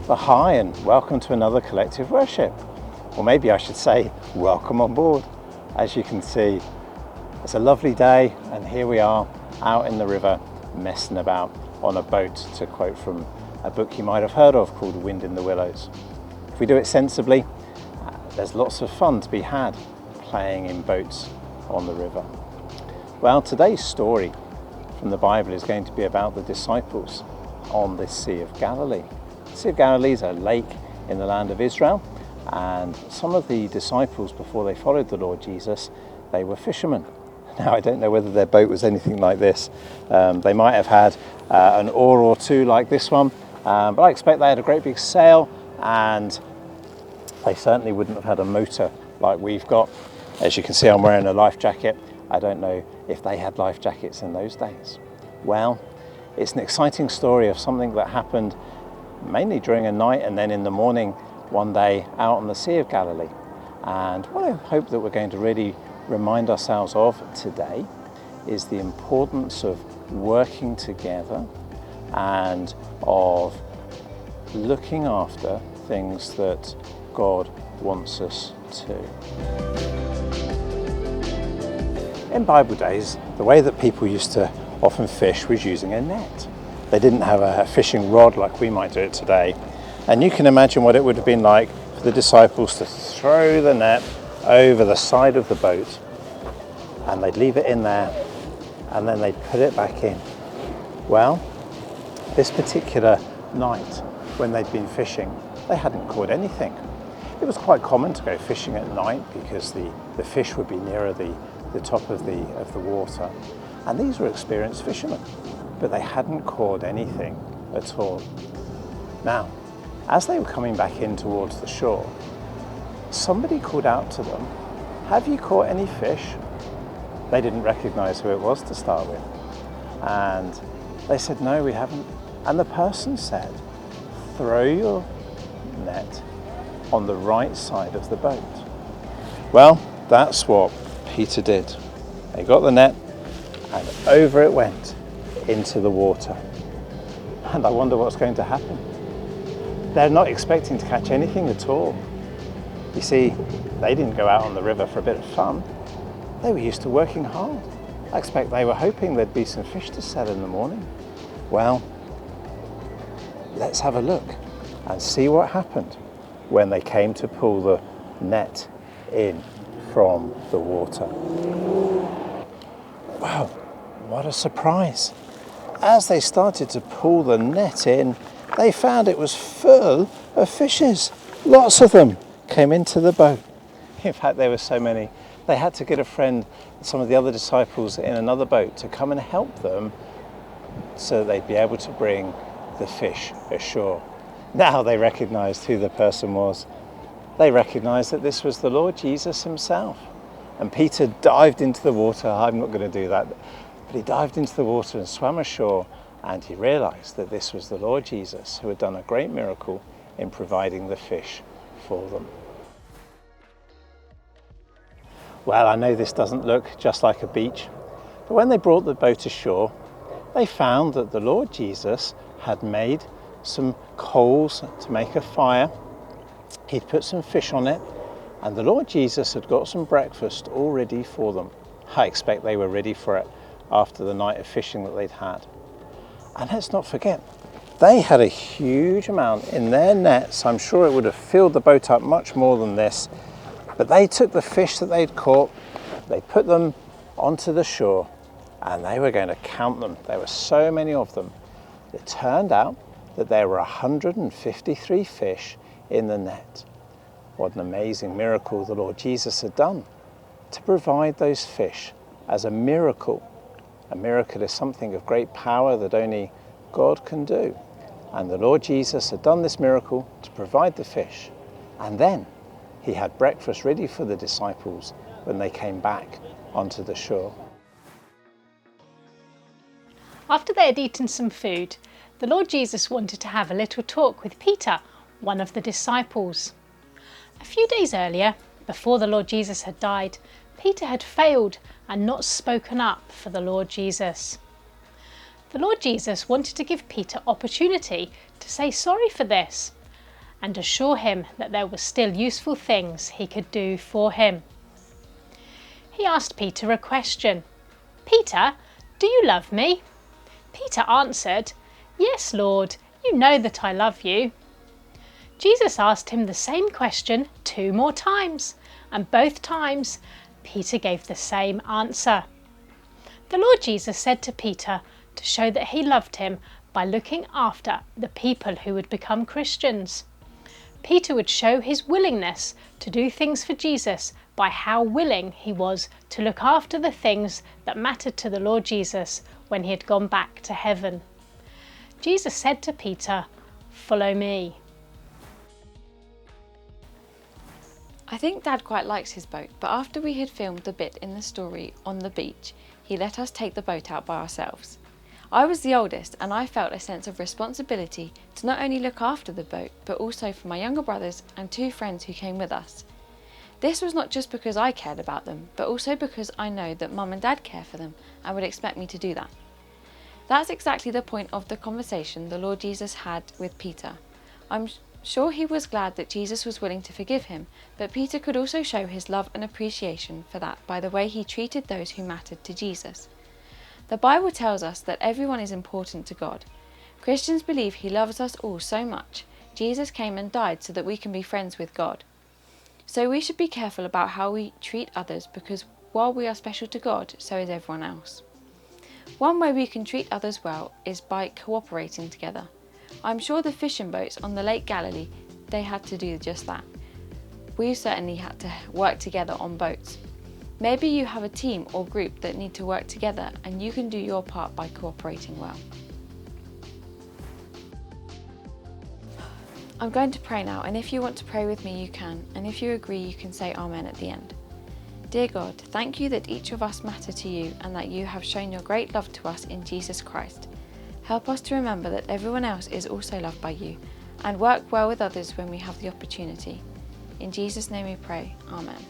Well, hi and welcome to another collective worship. Or maybe I should say, welcome on board. As you can see, it's a lovely day and here we are out in the river messing about on a boat, to quote from a book you might have heard of called Wind in the Willows. If we do it sensibly, there's lots of fun to be had playing in boats on the river. Well, today's story from the Bible is going to be about the disciples on the Sea of Galilee. The Sea of Galilee is a lake in the land of Israel, and some of the disciples, before they followed the Lord Jesus, they were fishermen. Now, I don't know whether their boat was anything like this. They might have had an oar or two like this one, but I expect they had a great big sail, and they certainly wouldn't have had a motor like we've got. As you can see, I'm wearing a life jacket. I don't know if they had life jackets in those days. Well, it's an exciting story of something that happened mainly during a night and then in the morning one day out on the Sea of Galilee. And what I hope that we're going to really remind ourselves of today is the importance of working together and of looking after things that God wants us to. In Bible days, the way that people used to often fish was using a net. They didn't have a fishing rod like we might do it today. And you can imagine what it would have been like for the disciples to throw the net over the side of the boat, and they'd leave it in there and then they'd put it back in. Well, this particular night when they'd been fishing, they hadn't caught anything. It was quite common to go fishing at night because the fish would be nearer the top of the water, and these were experienced fishermen, but they hadn't caught anything at all. Now, as they were coming back in towards the shore, somebody called out to them, "Have you caught any fish?" They didn't recognize who it was to start with, and they said, "No, we haven't." And the person said, "Throw your net on the right side of the boat." Well, that's what Peter did. They got the net and over it went into the water. And I wonder what's going to happen. They're not expecting to catch anything at all. You see, they didn't go out on the river for a bit of fun. They were used to working hard. I expect they were hoping there'd be some fish to sell in the morning. Well, let's have a look and see what happened when they came to pull the net in from the water. Wow, what a surprise. As they started to pull the net in, they found it was full of fishes. Lots of them came into the boat. In fact, there were so many, they had to get a friend, some of the other disciples in another boat, to come and help them so that they'd be able to bring the fish ashore. Now they recognized who the person was. They recognized that this was the Lord Jesus himself. And Peter dived into the water. I'm not going to do that. But he dived into the water and swam ashore, and he realized that this was the Lord Jesus who had done a great miracle in providing the fish for them. Well, I know this doesn't look just like a beach, but when they brought the boat ashore, they found that the Lord Jesus had made some coals to make a fire. He'd put some fish on it, and the Lord Jesus had got some breakfast all ready for them. I expect they were ready for it after the night of fishing that they'd had. And let's not forget, they had a huge amount in their nets. I'm sure it would have filled the boat up much more than this. But they took the fish that they'd caught, they put them onto the shore, and they were going to count them. There were so many of them. It turned out that there were 153 fish in the net. What an amazing miracle the Lord Jesus had done to provide those fish as a miracle. A miracle is something of great power that only God can do. And the Lord Jesus had done this miracle to provide the fish. And then he had breakfast ready for the disciples when they came back onto the shore. After they had eaten some food, the Lord Jesus wanted to have a little talk with Peter, one of the disciples. A few days earlier, before the Lord Jesus had died, Peter had failed and not spoken up for the Lord Jesus. The Lord Jesus wanted to give Peter opportunity to say sorry for this and assure him that there were still useful things he could do for him. He asked Peter a question. "Peter, do you love me?" Peter answered, "Yes, Lord, you know that I love you." Jesus asked him the same question 2 more times, and both times Peter gave the same answer. The Lord Jesus said to Peter to show that he loved him by looking after the people who would become Christians. Peter would show his willingness to do things for Jesus by how willing he was to look after the things that mattered to the Lord Jesus when he had gone back to heaven. Jesus said to Peter, "Follow me." I think Dad quite likes his boat, but after we had filmed the bit in the story on the beach, he let us take the boat out by ourselves. I was the oldest and I felt a sense of responsibility to not only look after the boat, but also for my younger brothers and 2 friends who came with us. This was not just because I cared about them, but also because I know that Mum and Dad care for them and would expect me to do that. That's exactly the point of the conversation the Lord Jesus had with Peter. I'm sure he was glad that Jesus was willing to forgive him, but Peter could also show his love and appreciation for that by the way he treated those who mattered to Jesus. The Bible tells us that everyone is important to God. Christians believe he loves us all so much. Jesus came and died so that we can be friends with God. So we should be careful about how we treat others, because while we are special to God, so is everyone else. One way we can treat others well is by cooperating together. I'm sure the fishing boats on the Lake Galilee, they had to do just that. We certainly had to work together on boats. Maybe you have a team or group that need to work together, and you can do your part by cooperating well. I'm going to pray now, and if you want to pray with me, you can, and if you agree, you can say Amen at the end. Dear God, thank you that each of us matter to you and that you have shown your great love to us in Jesus Christ. Help us to remember that everyone else is also loved by you, and work well with others when we have the opportunity. In Jesus' name we pray, Amen.